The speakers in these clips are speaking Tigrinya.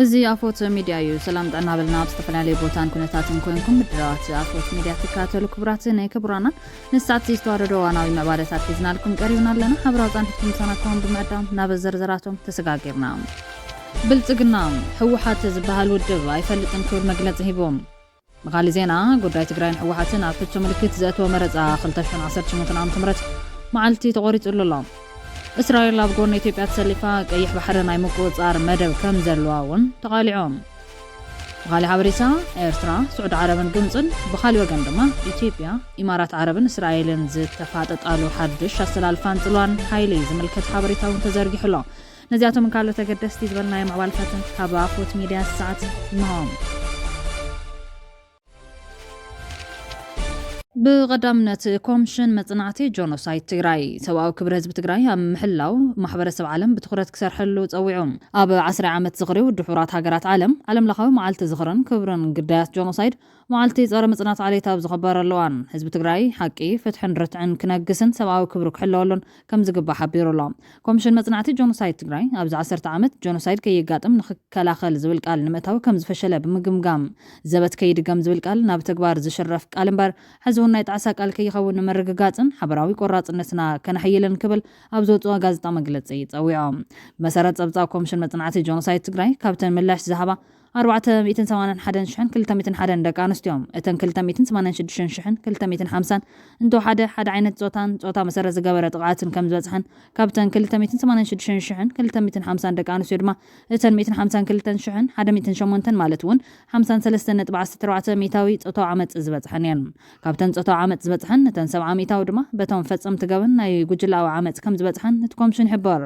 እዚ አፎት ሚዲያ እዩ ሰላም ጣና በልና አብስተፈላለዩ ቦታን ኩነታትን ኮይንኩም ምድራዋት አፎት ሚዲያ ተካተሉ ክብራትን ክብራና ንሳት ዝተዋረዶ ዋናዊ መባለታት ሒዝናልኩም ቀሪብና ኣለና ሓብራው ጻንሕኩም ሰናካውን ብምዕዳም ናብ ዘርዘራቶም ተሰጋጊርና ብልጽግና ህወሓት ዝበሃል ውድብ አይፈልጥን ክብል መግለጽ ሂቦም መኻሊ ዜና ጉዳይ ትግራይን ህወሓትን ኣብ ፍጹም ምልክት ዘእተወ መረጻ 2018 ዓ.ም መዓልቲ ተቆሪጹሉ ኣሎ እስራኤል ኣብ ጎን ኢትዮጵያ ተሰሊፋ ቀይሕ ባሕሪ ናይ ምቁጽጻር መደብ ከም ዘለዋውን ተቃሊዖም መኻሊ ሓበሬታ ኤርትራ ስዑድ ዓረብን ግብፅን ብኻሊ ወገን ድማ ኢትዮጵያ ኢማራት ዓረብን እስራኤልን ዝተፋጠጣሉ ሓድሽ ኣስተላልፋን ጽልዋን ሓይሊ ዝምልከት ሓበሬታ እውን ተዘርጊሑ ኣሎ ነዚኣቶም ካልኦት ተገደስቲ ዝበልናዮም ኣባልታትን ካብ ኣፎት ሚድያ ሰዓት ንሆም بقدامነት ኮሚሽን መጽናዕቲ ጆኖሳይድ ትግራይ ሰብኣዊ ክብሪ ህዝቢ ትግራይ ኣብ ምሕላው ማሕበረሰብ ዓለም ብትኹረት ክሰርሐሉ ጸዊዖም ኣብ 10 ዓመት ዝኽሪው ድሑራት ሃገራት ዓለም ለኻዊ መዓልቲ ዝኽርን ክብርን ግዳያት ጆኖሳይድ መዓልቲ ጸረ መጽናዕቲ ዓሌታ ኣብ ዝኽበረሉዋን ህዝቢ ትግራይ ሓቂ ፍትሕን ርትዕን ክነግስን ሰብኣዊ ክብሪ ክሕለወሉን ከም ዝግባእ ሓቢሩ ኣሎ ኮሚሽን መጽናዕቲ ጆኖሳይድ ትግራይ ኣብዚ 10 ዓመት ጆኖሳይድ ከይጋጥም ንኽከላኸል ዝብል ቃል ንምእታው ከም ዝፈሸለ ብምግምጋም ዘበት ከይድገም ዝብል ቃል ናብ ተግባር ዝሽረፍ ቃል እምበር ሕዝቡን ናይ ጣዕሳ ቃል ከይኸውን መረጋጋጽን ሓበራዊ ቆራጽነትና ከነሕይልን ክብል ኣብ ዘውጽኦ ጋዜጣ መግለጺ ጸዊዖም መሰረት ጸብጻብ ኮሚሽን መጽናዕቲ ጆኖሳይድ ትግራይ ካብተን ምላሽ ዝሃባ 481,201 ደቂ ኣንስትዮኦም እተን 286,250 እንተወሓደ ሓደ ዓይነት ጾታ መሰረት ዝገበረ ጥቃትን ከም ዝበጽሐን ካብተን 286,250 ደቂ ኣንስትዮ ድማ እተን 152,108 ማለት እውን 53.14 ሚታዊ ጾታዊ ዓመጽ ዝበጽሐን እየን ካብተን ጾታዊ ዓመጽ ዝበጽሐን እተን 70 ሚታዊ ድማ በቶም ፈጸምቲ ገበን ናይ ጉጅላዊ ዓመጽ ከም ዝበጽሐን እቲ ኮሚሽን ይሕብር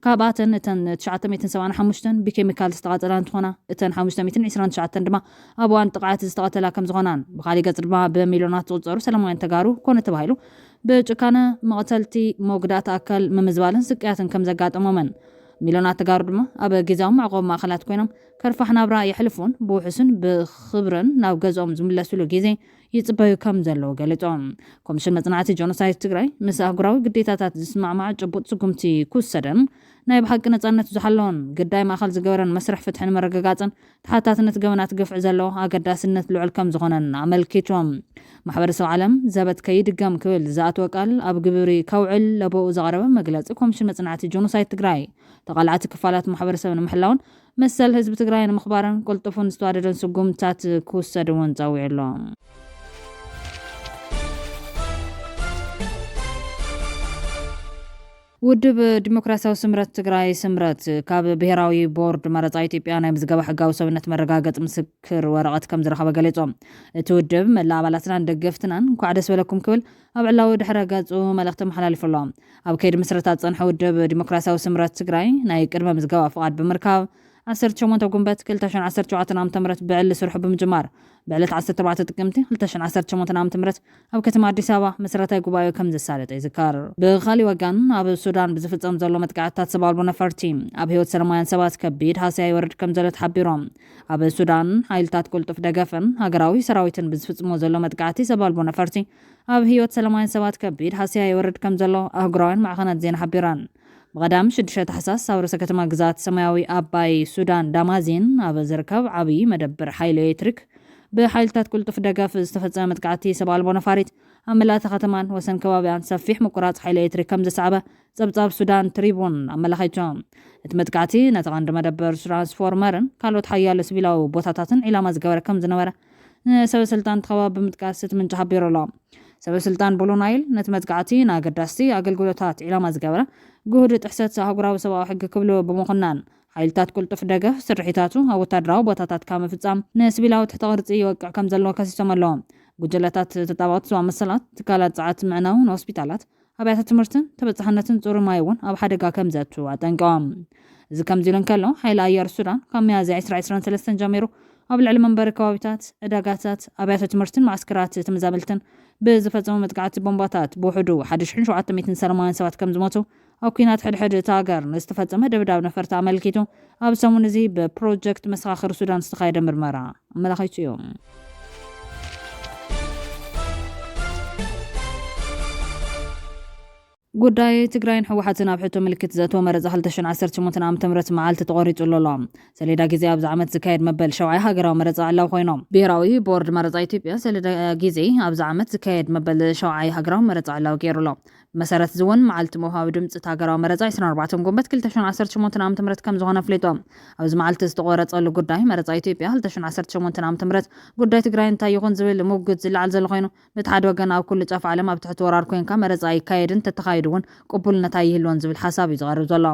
ካብኣተን እተን 975 ብኬሚካል ዝተቃጸላ እንትኾና እተን 529 ድማ ኣብ እዋን ጥቃዓት ዝተቐተላ ከም ዝኾናን ብኻሊ ገጽ ድማ ብሚልዮናት ዝቑጸሩ ሰላማውያን ተጋሩ ኮነ ተባሂሉ ብጭካነ መቕተልቲ መጉዳእቲ ኣካል ምምዝባልን ስቃያትን ከም ዘጋጠሞመን ሚልዮናት ተጋሩ ድማ ኣብ ጊዜያዊ ማዕቆብ ማእከላት ኮይኖም ከርፋሕ ናብራ ይሕልፉን ብውሕስን ብኽብርን ናብ ገዝኦም ዝምለሱሉ ግዜ ይጽበዩ ከም ዘለዎ ገሊጾም ኮሚሽን መጽናዕቲ ጆኖሳይድ ትግራይ ምስ ኣህጉራዊ ግዴታታት ዝስማዕማዕ ጭቡጥ ስጉምቲ ክውሰደን ናይ ብሓቂ ነጻነት ዝሓለውን ግዳይ ማእከል ዝገበረን መስርሕ ፍትሕን መረጋጋጽን ተሓታትነት ገበናት ግፍዕ ዘለዎ ኣገዳስነት ልዑል ከም ዝኾነን ኣመልኪቶም ማሕበረሰብ ዓለም ዘበት ከይድገም ክብል ዝኣተወ ቃል ኣብ ግብሪ ከውዕል ለብኡ ዘቕረበ መግለጺ ኮሚሽን መጽናዕቲ ጆኖሳይድ ትግራይ ተቓላዕቲ ክፋላት ማሕበረሰብ ንምሕላውን መሰል ህዝቢ ትግራይ ንምኽባርን ቁልጡፍን ዝተዋደደን ስጉምታት ክውሰድ እውን ጸዊዑ ኣሎ ውድብ ዲሞክራሲያዊ ስምረት ትግራይ ስምረት ካብ ብሄራዊ ቦርድ መረጻ ኢትዮጵያ ናይ ምዝገባ ሕጋዊ ሰውነት መረጋገጽ ምስክር ወረቐት ከም ዝረኸበ ገሊጾም እቲ ውድብ መላእ ኣባላትናን ደገፍትናን እንኳዕ ደስ በለኩም ክብል ኣብ ዕላዊ ድሕረ ገጹ መልእኽቲ መሓላሊፉ ኣሎ ኣብ ከይዲ ምስረታ ዝጸንሐ ውድብ ዲሞክራሲያዊ ስምረት ትግራይ ናይ ቅድመ ምዝገባ ፍቓድ ብምርካብ 18 ጉንበት 2017 ዓ.ም ብዕሊ ስርሑ ብምጅማር ብዕለት 14 ጥቅምቲ 2018 ዓ.ም ኣብ ከተማ ኣዲስ ኣበባ መሰረታዊ ጉባኤ ከም ዘሳለጠ ይዝከር ብኻሊ ወገን ኣብ ሱዳን ብዝፍጸም ዘሎ መጥቃዕትታት ሰብኣልቦ ነፈርቲ ኣብ ህይወት ሰላማውያን ሰባት ከቢድ ሃስያ ይወርድ ከም ዘሎ ተሓቢሮም ኣብ ሱዳን ሓይልታት ቁልጡፍ ደገፍን ሃገራዊ ሰራዊትን ብዝፍጽሞ ዘሎ መጥቃዕቲ ሰብኣልቦ ነፈርቲ ኣብ ህይወት ሰላማውያን ሰባት ከቢድ ሃስያ ይወርድ ከም ዘሎ ኣህጉራውያን ማዕኸናት ዜና ሓቢረን بقدام 6 تحساس ሳውረሰ ከተማ ግዛት ሰማያዊ ኣባይ ሱዳን ዳማዚን ኣብ ዝርከብ ዓብይ መደብር ሓይሊ ኤሌክትሪክ ብሓይልታት ቁልጡፍ ደገፍ ዝተፈጸመ መጥቃዕቲ ሰብኣልቦ ነፋሪት ኣብ መላእቲ ከተማን ወሰን ከባቢያን ሰፊሕ ምቁራጽ ሓይሊ ኤሌክትሪክ ከም ዘሰዓበ ጸብጻብ ሱዳን ትሪቡን ኣመላኺቶም እቲ መጥቃዕቲ ነቲ ቀንዲ መደበር ትራንስፎርመርን ካልኦት ሓያሎ ሲቪላዊ ቦታታትን ዒላማ ዝገበረ ከም ዝነበረ ሰበስልጣን ተኸባቢ ብምጥቃስ እቲ ምንጭ ሓቢሩ ኣሎ ሰበስልጣን ብሉ ናይል ነቲ መጥቃዕቲ ንኣገዳስቲ ኣገልግሎታት ዒላማ ዝገበረ ጉህድ ጥሕሰት ኣህጉራዊ ሰብኣዊ ሕጊ ክብሉ ብምኹናን ሓይልታት ቁልጡፍ ደገፍ ስርሒታቱ ኣብ ወታደራዊ ቦታታት ካብ ምፍጻም ንሲቪላዊ ትሕተ ቅርጺ ይወቅዕ ከም ዘለዎ ከሲሶም ኣለዎም ጉጅለታት ተጣባቕቲ ዞባ መሰላት ትካላት ጸዓት ምዕናውን ሆስፒታላት ኣብያተ ትምህርትን ተበጻሕነትን ጽሩይ ማይ እውን ኣብ ሓደጋ ከም ዘቱ ኣጠንቂቖም እዚ ከምዚ ኢሉ እንከሎ ሓይሊ ኣየር ሱዳን ካብ ሚያዝያ 2023 ጀሚሩ ኣብ ልዕሊ መንበሪ ከባቢታት ዕዳጋታት ኣብያተ ትምህርትን ማዕስከራት ተመዛበልትን ብዝፈጸሙ መጥቃዕቲ ቦምባታት ብውሕዱ 1700 ሰላማውያን ሰባት ከም ዝሞቱ ኣብ ኩናት ሕድሕድ እቲ ሃገር ንዝተፈጸመ ደብዳብ ነፈርቲ ኣመልኪቱ ኣብ ሰሙን እዚ ብፕሮጀክት መሰኻኽር ሱዳን ዝተኻየደ ምርመራ ኣመላኺቱ እዩ ጉዳይ ትግራይን ሕወሓትን ኣብ ሕቶ ምልክት ዘእተወ መረፃ 2018 ዓ.ም መዓልቲ ተቆሪፁ ኣሎ። ሰሌዳ ግዜ ኣብዚ ዓመት ዝካየድ መበል 7 ሃገራዊ መረፃ ኣላው ኮይኖም ብሄራዊ ቦርድ መረፃ ኢትዮጵያ ሰሌዳ ግዜ ኣብዚ ዓመት ዝካየድ መበል 7 ሃገራዊ መረፃ ኣላው ገይሩሎ። መሰረት ዝውን መዓልቲ ምውሃብ ድምፂ ሃገራዊ መረፃ 24 ጉንበት 2018 ዓ.ም ከም ዝኾነ ኣፍሊጦም። ኣብዚ መዓልቲ ዝተቆረፀሉ ጉዳይ መረፃ ኢትዮጵያ 2018 ዓ.ም ጉዳይ ትግራይ እንታይ ይኹን ዝብል ሙግት ዝለዓል ዘሎ ኮይኑ በቲ ሓደ ወገን ኣብ ኩሉ ጫፍ ዓለም ኣብ ትሕቲ ወራር ኮንካ መረፃ ይካየድን ተተኻይዱ እውን ቅቡልነት ኣይህልዎን ዝብል ሓሳብ እዩ ዝቐርብ ዘሎ።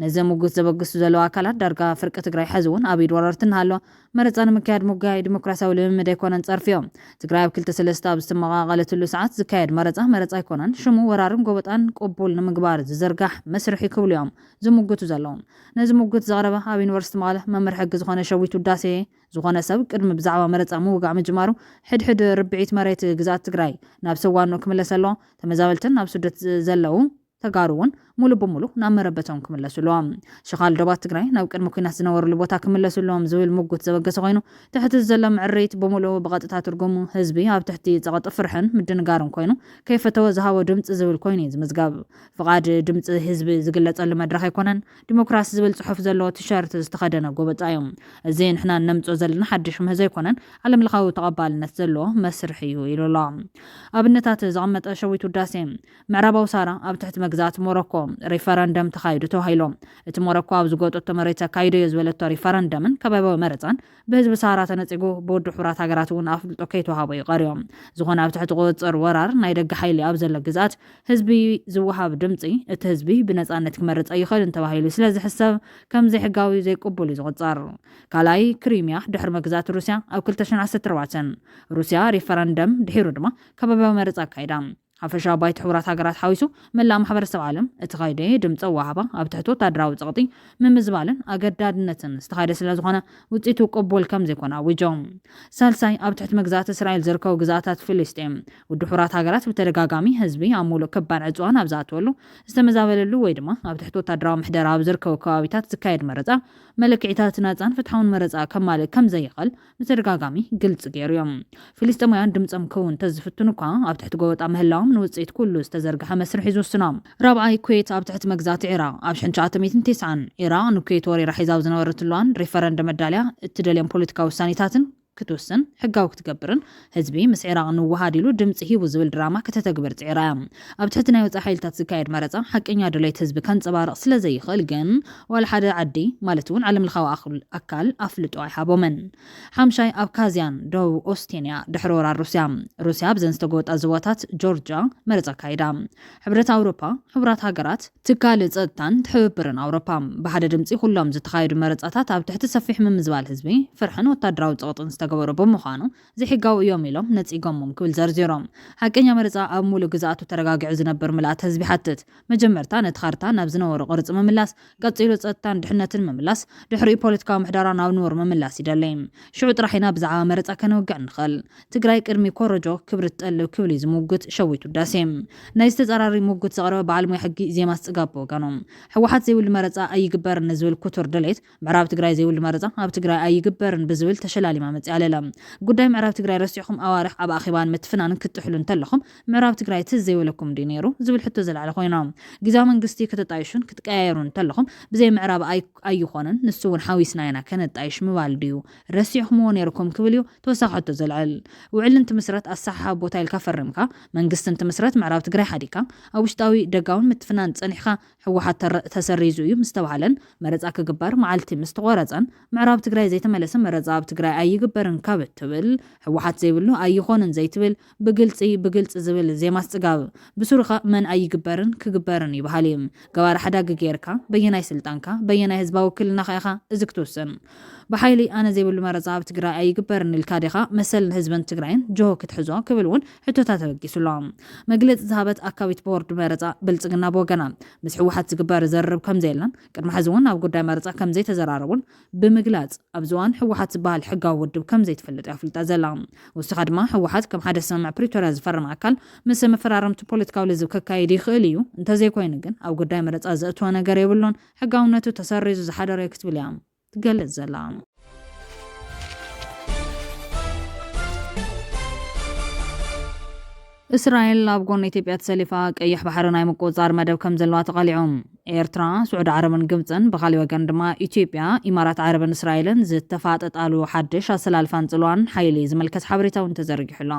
ነዚ ሙግት ዘበግሱ ዘለዉ ኣካላት ዳርጋ ፍርቂ ትግራይ ሕዚ እውን ኣብ ኢድ ወረርቲ እናሃለወ መረፃ ንምክያድ ሙጋይ ዲሞክራሲያዊ ልምምድ ኣይኮነን ፀርፊዮም። ትግራይ ኣብ 2-3 ኣብ ዝተመቓቐለትሉ ሰዓት ዝካየድ መረፃ ኣይኮነን ሽሙ ወራርን ጎበጣን ቅቡል ንምግባር ዝዘርጋሕ መስርሒ ክብሉ እዮም ዝምግቱ ዘለዎም። ነዚ ሙግት ዘቕረበ ኣብ ዩኒቨርሲቲ መቐለ መምህር ሕጊ ዝኾነ ሸዊት ውዳሴ ዝኾነ ሰብ ቅድሚ ብዛዕባ መረፃ ምውጋዕ ምጅማሩ ሕድሕድ ርብዒት መሬት ግዛት ትግራይ ናብ ሰዋኑ ክምለስ ኣለዎ። ተመዛበልትን ናብ ስደት ዘለው ተጋሩ እውን ሙሉ ብሙሉ ናብ መረበቶም ክምለሱሎም ሽኻል ዶባት ትግራይ ናብ ቅድሚ ኩናት ዝነበሩሉ ቦታ ክምለሱሎም ዝብል ሙግት ዘበገሰ ኮይኑ ትሕቲ ዘሎ ምዕሪት ብሙሉ ብቐጥታ ትርጉሙ ህዝቢ ኣብ ትሕቲ ፀቐጥ ፍርሕን ምድንጋርን ኮይኑ ከይፈተወ ዝሃቦ ድምፂ ዝብል ኮይኑ ዝምዝጋብ ፍቓድ ድምፂ ህዝቢ ዝግለፀሉ መድረኽ ኣይኮነን። ዲሞክራሲ ዝብል ፅሑፍ ዘለዎ ቲሸርት ዝተኸደነ ጎበጣ እዮም። እዚ ንሕና ነምፅኦ ዘለና ሓድሽ ምህዞ ኣይኮነን ዓለም ለኻዊ ተቐባልነት ዘለዎ መስርሒ እዩ ኢሉ ኣሎ። ኣብነታት ዘቐመጠ ሸዊት ውዳሴ ምዕራባዊ ሳራ ኣብ ትሕቲ መግዛት ሞሮኮ ሪፈረንደም ተኻይዱ ተባሂሎም እቲ ሞሮኮ ኣብ ዝገጠቶ መሬት ኣካይዱ ዝበለቶ ሪፈረንደምን ከባባዊ መረፃን ብህዝቢ ሳራ ተነፂጉ ብውድብ ሕቡራት ሃገራት እውን ኣፍልጦ ከይተዋሃቦ ይቐርዮም። ዝኾነ ኣብ ትሕቲ ቁፅር ወራር ናይ ደገ ሓይሊ ኣብ ዘሎ ግዛት ህዝቢ ዝወሃብ ድምፂ እቲ ህዝቢ ብነፃነት ክመርፅ ይኽእል ተባሂሉ ስለዝሕሰብ ከም ዘይሕጋዊ ዘይቅቡል እዩ ዝቑፀር። ካልኣይ ክሪምያ ድሕሪ መግዛት ሩስያ ኣብ 2014 ሩስያ ሪፈረንደም ድሒሩ ድማ ከባባዊ መረፃ ኣካይዳ። ሓፈሻ ባይት ሕቡራት ሃገራት ሓዊሱ መላእ ማሕበረሰብ ዓለም እቲ ኸይደ ድምፂ ወሃባ ኣብ ትሕቲ ወታደራዊ ፀቕጢ ምምዝባልን ኣገዳድነትን ዝተኻየደ ስለ ዝኾነ ውፅኢቱ ቅቡል ከም ዘይኮነ ኣዊጆም። ሳልሳይ ኣብ ትሕቲ መግዛት እስራኤል ዝርከቡ ግዛታት ፍልስጤም ውድብ ሕቡራት ሃገራት ብተደጋጋሚ ህዝቢ ኣብ ሙሉእ ከባድ ዕፅዋን ኣብ ዝኣተወሉ ዝተመዛበለሉ ወይ ድማ ኣብ ትሕቲ ወታደራዊ ምሕደራ ኣብ ዝርከቡ ከባቢታት ዝካየድ መረፃ መለክዒታት ናፃን ፍትሓውን መረፃ ከማልእ ከም ዘይኽእል ብተደጋጋሚ ግልፂ ገይሩ እዮም። ፍልስጤማውያን ድምፆም ክውን ተዝፍትኑ እኳ ኣብ ትሕቲ ጎበጣ ምህላዎም ንውፅኢት ኩሉ ዝተዘርግሐ መስርሒ ዝውስኖም። ራብዓይ ኩዌት ኣብ ትሕቲ መግዛት ኢራቅ ኣብ 1990 ኢራቅ ንኩዌት ወሪራ ሒዛብ ዝነበረትሏን ሪፈረንደም መዳልያ እትደልዮም ፖለቲካዊ ውሳኔታትን ክትወስን ሕጋዊ ክትገብርን ህዝቢ ምስ ኢራቅ ንዋሃድ ኢሉ ድምፂ ሂቡ ዝብል ድራማ ከተተግብር ፅዒራ እያ። ኣብ ትሕቲ ናይ ወፃኢ ሓይልታት ዝካየድ መረፃ ሓቀኛ ድሌት ህዝቢ ከንፀባርቕ ስለ ዘይኽእል ግን ዋላ ሓደ ዓዲ ማለት እውን ዓለም ለኻዊ ኣካል ኣፍልጦ ኣይሃቦምን። ሓምሻይ ኣብ ካዝያን ደቡብ ኦስቴንያ ድሕሪ ወራር ሩስያ ብዘን ዝተጎወጣ ዝቦታት ጆርጅያ መረፃ ኣካይዳ። ሕብረት ኣውሮፓ ሕቡራት ሃገራት ትካል ፀጥታን ትሕብብርን ኣውሮፓ ብሓደ ድምፂ ኩሎም ዝተኻየዱ መረፃታት ኣብ ትሕቲ ሰፊሕ ምምዝባል ህዝቢ ፍርሕን ወታደራዊ ፀቕጥን ዝተገበሩ ብምዃኑ ዘይሕጋዊ እዮም ኢሎም ነፂጎሞም ክብል ዘርዚሮም። ሓቀኛ መረፃ ኣብ ሙሉእ ግዛኣቱ ተረጋጊዑ ዝነብር ምልኣት ህዝቢ ሓትት መጀመርታ ነቲ ካርታ ናብ ዝነበሩ ቅርፂ ምምላስ ቀፂሉ ፀጥታን ድሕነትን ምምላስ ድሕሪኡ ፖለቲካዊ ምሕደራ ናብ ንቡር ምምላስ ይደለ። ሽዑ ጥራሕ ኢና ብዛዕባ መረፃ ከነውግዕ ንኽእል። ትግራይ ቅድሚ ኮረጆ ክብሪ ትጠልብ ክብል ዝሙግት ሸዊት ውዳሴ ናይ ዝተፀራሪ ሙግት ዘቕረበ በዓል ሞያ ሕጊ ዜማስ ፅጋብ ወገኖም ሕወሓት ዘይብሉ መረፃ ኣይግበርን ዝብል ኩቱር ድሌት ምዕራብ ትግራይ ዘይብሉ መረፃ ኣብ ትግራይ ኣይግበርን ብዝብል ተሸላሊማ መፅያ ኣለላ። ጉዳይ ምዕራብ ትግራይ ረሲዕኹም ኣዋርሕ ኣብ ኣኺባን ምትፍናንን ክትሕሉ እንተለኹም ምዕራብ ትግራይ ትዝ ዘይበለኩም ዲ ነይሩ ዝብል ሕቶ ዘለዓለ ኮይኖም ግዝያዊ መንግስቲ ክትጣይሹን ክትቀያየሩ እንተለኹም ብዘይ ምዕራብ ኣይኾነን ንሱ እውን ሓዊስና ኢና ከነጣይሽ ምባል ድዩ ረሲዕኹምዎ ነይርኩም ክብል እዩ ተወሳኺ ሕቶ ዘልዕል። ውዕል እንትምስረት ኣሳሓብ ቦታ ኢልካ ፈሪምካ መንግስቲ እንትምስረት ምዕራብ ትግራይ ሓዲካ ኣብ ውሽጣዊ ደጋውን ምትፍናን ፀኒሕካ ሕወሓት ተሰሪዙ እዩ ምስተባሃለን መረፃ ክግበር መዓልቲ ምስ ተቆረፀን ምዕራብ ትግራይ ዘይተመለሰ መረፃ ኣብ ትግራይ ኣይግበርን ካብ እትብል ሕወሓት ዘይብሉ ኣይኾንን ዘይትብል ብግልፂ ዝብል ዜማስ ፅጋብ ብሱሩኻ መን ኣይግበርን ክግበርን ይበሃል እዩ። ገባር ሓዳጊ ጌርካ በየናይ ስልጣንካ በየናይ ህዝባዊ ውክልና ኢኻ እዚ ክትወስን ብሓይሊ ኣነ ዘይብሉ መረፃ ኣብ ትግራይ ኣይግበርን ኢልካ ዲኻ መሰልን ህዝብን ትግራይን ጆሆ ክትሕዞ ክብል እውን ሕቶታት ተበጊሱሎም። መግለፂ ዝሃበት ኣካቢት ቦርድ መረፃ ብልፅግና ብወገና ምስ ሕወሓት ዝግበር ዘርብ ከም ዘየለን ቅድሚ ሕዚ እውን ኣብ ጉዳይ መረፃ ከም ዘይተዘራረቡን ብምግላፅ ኣብ ዝዋን ሕወሓት ዝበሃል ሕጋዊ ውድብ ከም ዘይትፈልጥ ኣፍልጣ ዘላ። ወሲኻ ድማ ሕወሓት ከም ሓደ ስምምዕ ፕሪቶርያ ዝፈርም ኣካል ምስ መፈራረምቲ ፖለቲካዊ ልዝብ ከካይድ ይኽእል እዩ እንተዘይኮይኑ ግን ኣብ ጉዳይ መረፃ ዘእትወ ነገር የብሎን ሕጋውነቱ ተሰሪዙ ዝሓደረ ክትብል እያ ትገልጽ ዘላ። እስራኤል ኣብ ጎኒ ኢትዮጵያ ተሰሊፋ ቀይሕ ባሕሪ ናይ ምቁፅጻር መደብ ከም ዘለዋ ተቓሊዖም ኤርትራ ስዑድ ዓረብን ግብፅን ብኻልእ ወገን ድማ ኢትዮጵያ ኢማራት ዓረብን እስራኤልን ዝተፋጠጣሉ ሓድሽ ኣሰላልፋን ጽልዋን ሓይሊ ዝመልከት ሓበሬታ እውን ተዘርጊሑሎ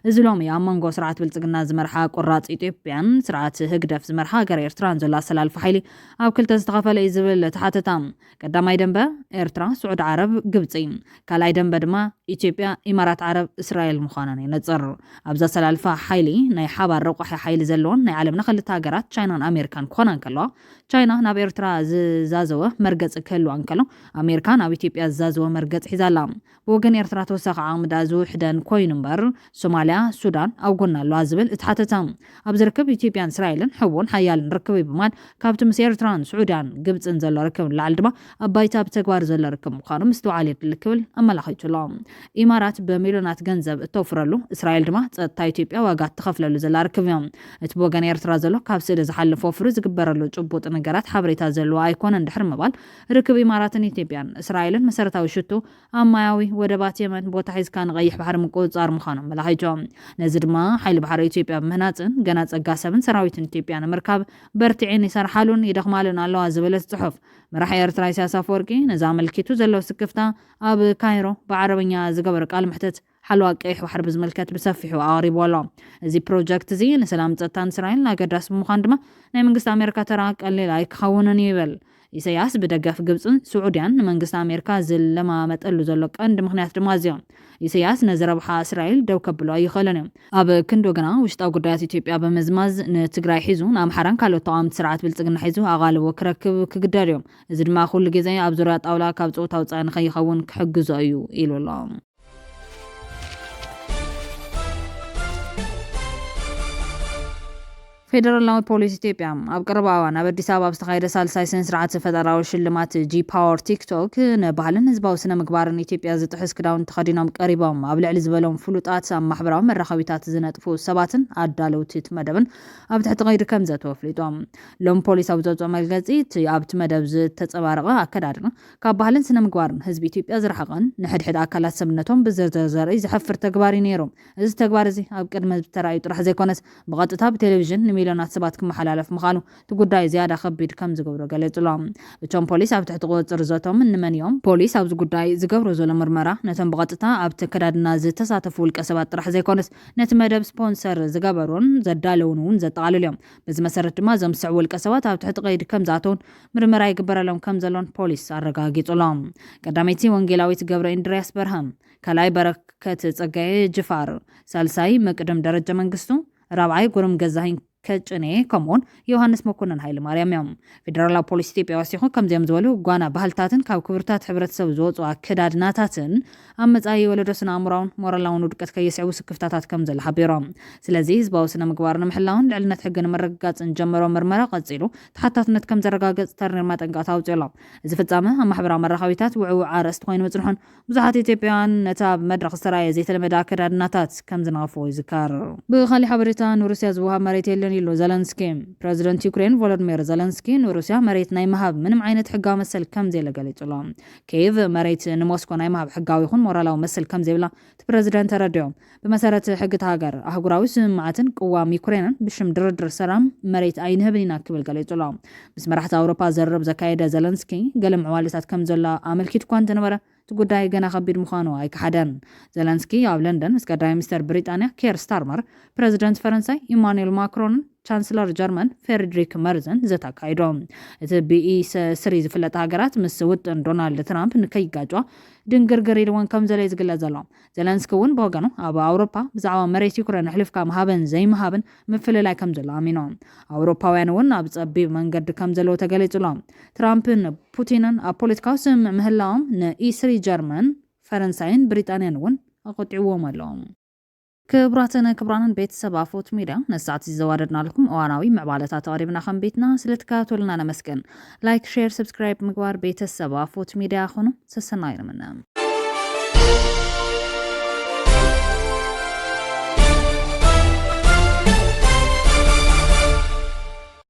እዚ ሎሚ ኣብ መንጎ ስርዓት ብልጽግና ዝመርሓ ቁራጽ ኢትዮጵያን ስርዓት ህግደፍ ዝመርሓ ሃገር ኤርትራን ዘሎ ኣሰላልፋ ሓይሊ ኣብ ክልተ ዝተኸፈለ እዩ ዝብል ተሓተታ ቀዳማይ ደንበ ኤርትራ ስዑድ ዓረብ ግብፂ ካልኣይ ደንበ ድማ ኢትዮጵያ ኢማራት ዓረብ እስራኤል ምዃነን ይነጽር ኣብዛ ኣሰላልፋ ሓይሊ ናይ ሓባር ረቑሒ ሓይሊ ዘለዎን ናይ ዓለምና ክልተ ሃገራት ቻይናን ኣሜሪካን ክኾና እንከለዋ ቻይና ናብ ኤርትራ ዝዛዘወ መርገፂ ክህልዋ እንከሎ ኣሜሪካ ናብ ኢትዮጵያ ዝዛዘወ መርገፂ ሒዛላ ብወገን ኤርትራ ተወሳኺ ዓቕምዳ ዝውሕደን ኮይኑ እምበር ሶማልያ ሱዳን ኣብ ጎና ኣለዋ ዝብል እትሓተታ ኣብ ዝርከብ ኢትዮጵያን እስራኤልን ሕቡን ሓያልን ርክብ ብምባል ካብቲ ምስ ኤርትራን ስዑዳን ግብፅን ዘሎ ርክብ ንላዕሊ ድማ ኣብ ባይታ ብተግባር ዘሎ ርክብ ምዃኑ ምስትውዓል የድሊ ክብል ኣመላኺቱሎ ኢማራት በሚልዮናት ገንዘብ እተውፍረሉ እስራኤል ድማ ፀጥታ ኢትዮጵያ ዋጋ ትኸፍለሉ ዘላ ርክብ እዮም እቲ ብወገን ኤርትራ ዘሎ ካብ ስእሊ ዝሓልፍ ወፍሪ ዝግበረሉ ጭቡጥ ነገራት ሓበሬታ ዘለዎ ኣይኮነን ድሕር ምባል ርክብ ኢማራትን ኢትዮጵያን እስራኤልን መሰረታዊ ሽቱ ኣብ ማያዊ ወደባት የመን ቦታ ሒዝካ ንቀይሕ ባሕሪ ምቁፅጻር ምዃኖም መላኺቶም ነዚ ድማ ሓይሊ ባሕሪ ኢትዮጵያ ብምህናፅን ገና ፀጋ ሰብን ሰራዊትን ኢትዮጵያ ንምርካብ በርቲዕን ይሰርሓሉን ይደኽማሉን ኣለዋ ዝበለት ጽሑፍ መራሒ ኤርትራ ኢሳያስ አፈወርቂ ነዛ ኣመልኪቱ ዘሎ ስክፍታ ኣብ ካይሮ ብዓረብኛ ዝገበረ ቃል ምሕተት ሓልዋ ቀይሕ ባሕሪ ብዝምልከት ብሰፊሑ ኣቕሪቡ ኣሎ እዚ ፕሮጀክት እዚ ንሰላም ፀጥታን እስራኤል ኣገዳሲ ብምዃን ድማ ናይ መንግስቲ ኣሜሪካ ተራ ቀሊል ኣይክኸውንን ይብል ኢሳያስ ብደገፍ ግብፅን ስዑድያን ንመንግስቲ ኣሜሪካ ዝለማመጠሉ ዘሎ ቀንዲ ምክንያት ድማ እዚኦም ኢሳያስ ነዚ ረብሓ እስራኤል ደው ከብሎ ኣይኽእልን እዮም ኣብ ክንዲ ወገና ውሽጣዊ ጉዳያት ኢትዮጵያ ብምዝማዝ ንትግራይ ሒዙ ንኣምሓራን ካልኦት ተቃዋምቲ ስርዓት ብልፅግና ሒዙ ኣቓልቦ ክረክብ ክግደድ እዮም እዚ ድማ ኩሉ ግዜ ኣብ ዙርያ ጣውላ ካብ ፆታ ውፃኢ ንኸይኸውን ክሕግዞ እዩ ኢሉ ኣሎ ፌደራላዊ ፖሊስ ኢትዮጵያ ኣብ ቀረባ እዋን ኣብ ኣዲስ ኣበባ ዝተኻየደ ሳልሳይ ስነ ስርዓት ፈጠራዊ ሽልማት ጂ ፓወር ቲክቶክ ንባህልን ህዝባዊ ስነ ምግባርን ኢትዮጵያ ዝጥሕስ ክዳውንቲ ተኸዲኖም ቀሪቦም ኣብ ልዕሊ ዝበሎም ፍሉጣት ኣብ ማሕበራዊ መራኸቢታት ዝነጥፉ ሰባትን ኣዳለውቲ መደብን ኣብ ትሕቲ ቀይዲ ከም ዘተወ ኣፍሊጦም ሎም ፖሊስ ኣብ ዘውፅኦ መልገፂ ኣብቲ መደብ ዝተፀባረቐ ኣከዳድና ካብ ባህልን ስነ ምግባርን ህዝቢ ኢትዮጵያ ዝረሓቐን ንሕድሕድ ኣካላት ሰብነቶም ብዝርዝር ዘርኢ ዝሕፍር ተግባር እዩ ነይሩ እዚ ተግባር እዚ ኣብ ቅድመ ዝተራእዩ ጥራሕ ዘይኮነስ ብቐጥታ ብቴሌቭዥን ሚልዮናት ሰባት ክመሓላለፍ ምዃኑ እቲ ጉዳይ ዝያዳ ከቢድ ከም ዝገብሮ ገሊጹሎም እቶም ፖሊስ ኣብ ትሕቲ ቁፅጥር ዘቶም እንመን እዮም ፖሊስ ኣብዚ ጉዳይ ዝገብሮ ዘሎ ምርመራ ነቶም ብቐጥታ ኣብቲ ኣከዳድና ዝተሳተፉ ውልቀ ሰባት ጥራሕ ዘይኮነስ ነቲ መደብ ስፖንሰር ዝገበሩን ዘዳለውን እውን ዘጠቓልሉ እዮም በዚ መሰረት ድማ እዞም ዝስዕቡ ውልቀ ሰባት ኣብ ትሕቲ ቀይዲ ከም ዝኣተውን ምርመራ ይግበረሎም ከም ዘሎን ፖሊስ ኣረጋጊጹሎም ቀዳመይቲ ወንጌላዊት ገብረ ኢንድርያስ በርሃም ካልኣይ በረከት ፀጋዬ ጅፋር ሳልሳይ መቅደም ደረጃ መንግስቱ ራብዓይ ጉርም ገዛሂን ከጭኔ ከምኡን ዮሐንስ መኮንን ሃይለ ማርያም እዮም ፌደራላዊ ፖሊስ ኢትዮጵያ ወሲኹ ከምዚኦም ዝበሉ ጓና ባህልታትን ካብ ክብርታት ሕብረተሰብ ዝወፁ ኣከዳድናታትን ኣብ መጻኢ ወለዶ ስነ ኣእምሮውን ሞራላውን ውድቀት ከየስዕቡ ስክፍታታት ከም ዘሎ ሓቢሮም ስለዚ ህዝባዊ ስነ ምግባር ንምሕላውን ልዕልነት ሕጊ ንምርግጋፅን ጀመሮ ምርመራ ቀፂሉ ተሓታትነት ከም ዘረጋገፅ ተርኒር ማጠንቀቕታ ኣውፂኡ ኣሎ እዚ ፍጻመ ኣብ ማሕበራዊ መራኸቢታት ውዕውዕ ኣርእስቲ ኮይኑ ምፅንሑን ብዙሓት ኢትዮጵያውያን ነታ መድረኽ ዝተራእየ ዘይተለመደ ኣከዳድናታት ከም ዝነቐፍዎ ይዝካር ብኻሊእ ሓበሬታ ንሩስያ ዝወሃብ መሬት የለን ኢሉ ዘለንስኪ ፕሬዚደንት ዩክሬን ቮሎዲሚር ዘለንስኪ ንሩስያ መሬት ናይ ምሃብ ምንም ዓይነት ሕጋዊ መሰል ከም ዘየለ ገሊጹሎ ኬቭ መሬት ንሞስኮ ናይ ምሃብ ሕጋዊ ይኹን ሞራላዊ መሰል ከም ዘይብላ እቲ ፕሬዚደንት ተረዲኦም ብመሰረት ሕጊ ሃገር ኣህጉራዊ ስምምዓትን ቅዋም ዩክሬንን ብሽም ድርድር ሰላም መሬት ኣይንህብን ኢና ክብል ገሊጹሎ ምስ መራሕቲ ኣውሮፓ ዘርብ ዘካየደ ዘለንስኪ ገለ ምዕዋልታት ከም ዘሎ ኣመልኪቱ እኳ እንተነበረ እቲ ጉዳይ ገና ከቢድ ምዃኑ ኣይከሓደን ዘለንስኪ ኣብ ለንደን ምስ ቀዳማይ ሚኒስተር ብሪጣንያ ኬር ስታርመር ፕሬዚደንት ፈረንሳይ ኢማኑኤል ማክሮን ቻንስለር ጀርመን ፍሬድሪክ መርዘን ዘተካይዶም እቲ ብኢ3 ዝፍለጥ ሃገራት ምስ ውጥን ዶናልድ ትራምፕ ንከይጋጭዋ ድንግርግር ኢልውን ከም ዘሎ ዝግለጽ ዘሎ ዘለንስኪ እውን ብወገኑ ኣብ ኣውሮፓ ብዛዕባ መሬት ዩክሬን ሕልፍካ ምሃብን ዘይምሃብን ምፍልላይ ከም ዘሎ ኣሚኖም ኣውሮፓውያን እውን ኣብ ፀቢብ መንገዲ ከም ዘለዎ ተገሊጹሎም ትራምፕን ፑቲንን ኣብ ፖለቲካዊ ስምምዕ ምህላዎም ንኢ3 ጀርመን ፈረንሳይን ብሪጣንያን እውን ኣቆጢዕዎም ኣለዎም ክብራትን ክብራንን ቤተሰብ ኣፎት ሚድያ ነሳዓት ዝዘዋደድና ለኩም እዋናዊ ምዕባለታት ተቐሪብና ከም ቤትና ስለተከታተሉና ነመስገን ላይክ ሼር ሰብስክራይብ ምግባር ቤተሰብ ኣፎት ሚድያ ኾኑ ሰሰናይ ነምና